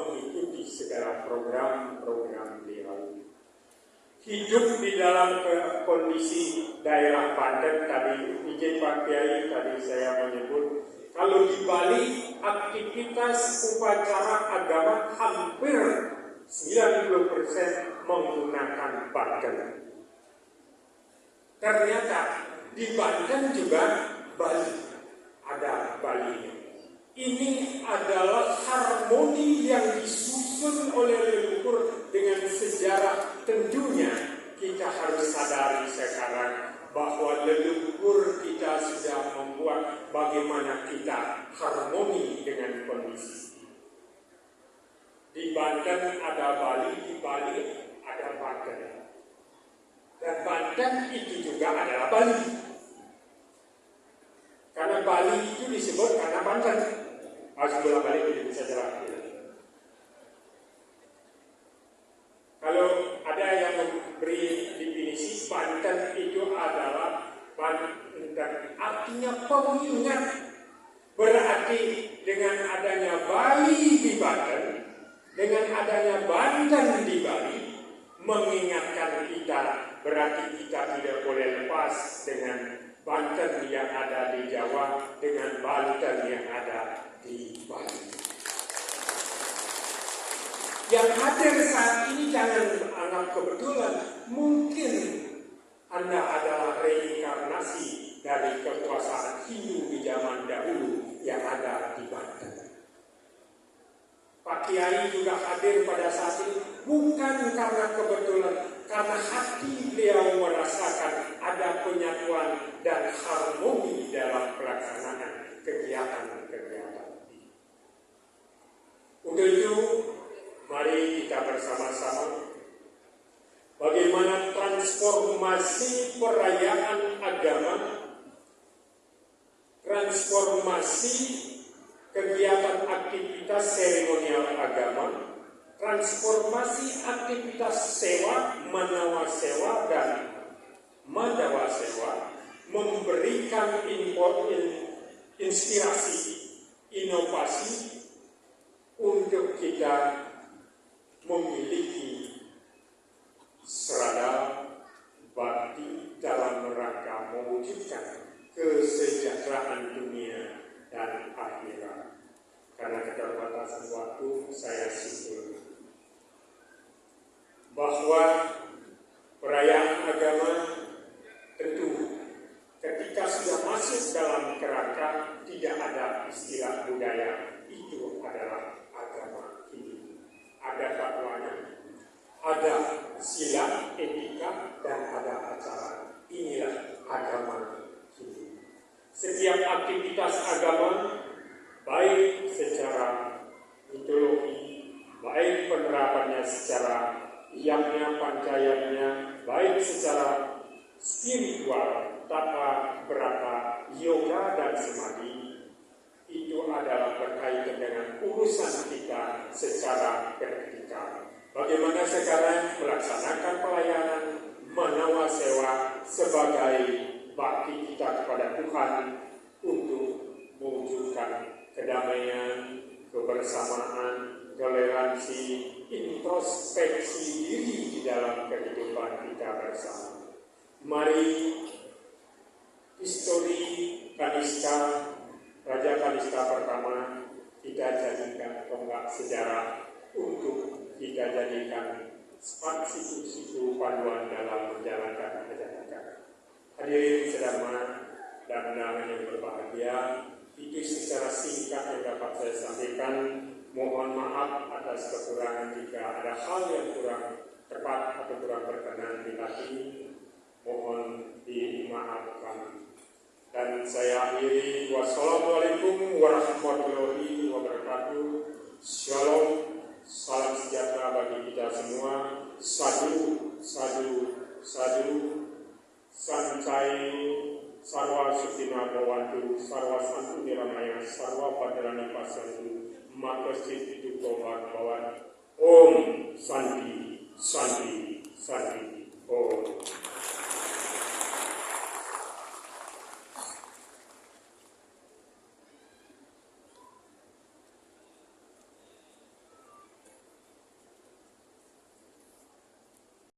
mengikuti segala program-program beliau. Hidup di dalam kondisi daerah Banten tadi, izin Pak Kiai tadi saya menyebut, kalau di Bali aktivitas upacara agama hampir 90% menggunakan Banten. Ternyata di Banten juga Bali, ada Bali. Ini adalah harmoni yang disusun oleh leluhur dengan sejarah. Tentunya kita harus sadari sekarang bahwa leluhur kita sudah membuat bagaimana kita harmoni dengan kondisi. Di Banten ada Bali, di Bali ada Banten. Dan Banten itu juga adalah Bali. Karena Bali itu disebut karena Banten. Harus bolak balik jadi bisa jelaskan. Kalau ada yang memberi definisi, Banten itu adalah Banten, artinya pengingat. Berarti dengan adanya Bali di Banten, dengan adanya Banten di Bali, mengingatkan kita, berarti kita tidak boleh lepas dengan Banten yang ada di Jawa, dengan Banten yang ada di Bali. Yang hadir saat ini jangan anggap kebetulan. Mungkin Anda adalah reinkarnasi dari kekuasaan Hindu di zaman dahulu yang ada di Banten. Pak Kiai juga hadir pada saat ini bukan karena kebetulan, karena hati beliau merasakan ada penyatuan dan harmoni dalam pelaksanaan kegiatan-kegiatan. Untuk itu, mari kita bersama-sama bagaimana transformasi perayaan agama, transformasi kegiatan aktivitas seremonial agama, transformasi aktivitas sewa, manawa sewa, dan mandawa sewa, memberikan inspirasi, inovasi untuk kita memiliki serada bakti dalam rangka mewujudkan kesejahteraan dunia dan akhirat. Karena keterbatasan waktu, saya simpulkan bahwa perayaan agama tentu ketika sudah masuk dalam kerangka tidak ada istilah budaya, itu adalah agama ini. Ada dakwanya, ada sila, etika, dan ada acara. Inilah agama ini. Setiap aktivitas agama, baik secara mitologi, baik penerapannya secara yamnya, pancayanya, baik secara spiritual, tata, berata, yoga, dan samadhi, itu adalah berkaitan dengan urusan kita secara vertikal. Bagaimana sekarang melaksanakan pelayanan manawa sewa sebagai bakti kita kepada Tuhan untuk mewujudkan kedamaian, kebersamaan, toleransi, introspeksi diri di dalam kehidupan kita bersama. Mari histori Kanishka, Raja Kanishka pertama, kita jadikan tonggak sejarah untuk kita jadikan situ-situ panduan dalam menjalankan kehidupan. Hadirin sedama dan undangan yang berbahagia, itu secara singkat yang dapat saya sampaikan. Mohon maaf atas kekurangan jika ada hal yang kurang tepat atau kurang berkenan di hati. Mohon dimaafkan. Dan saya akhiri, wassalamualaikum warahmatullahi wabarakatuh. Shalom, salam sejahtera bagi kita semua. Sadu, sadu, sadu. Sancai sarwa sutina bawantu, sarwa santu niramaya, sarwa padarani pasantu, maka situ tobat bawan. Om Santi, Santi, Santi.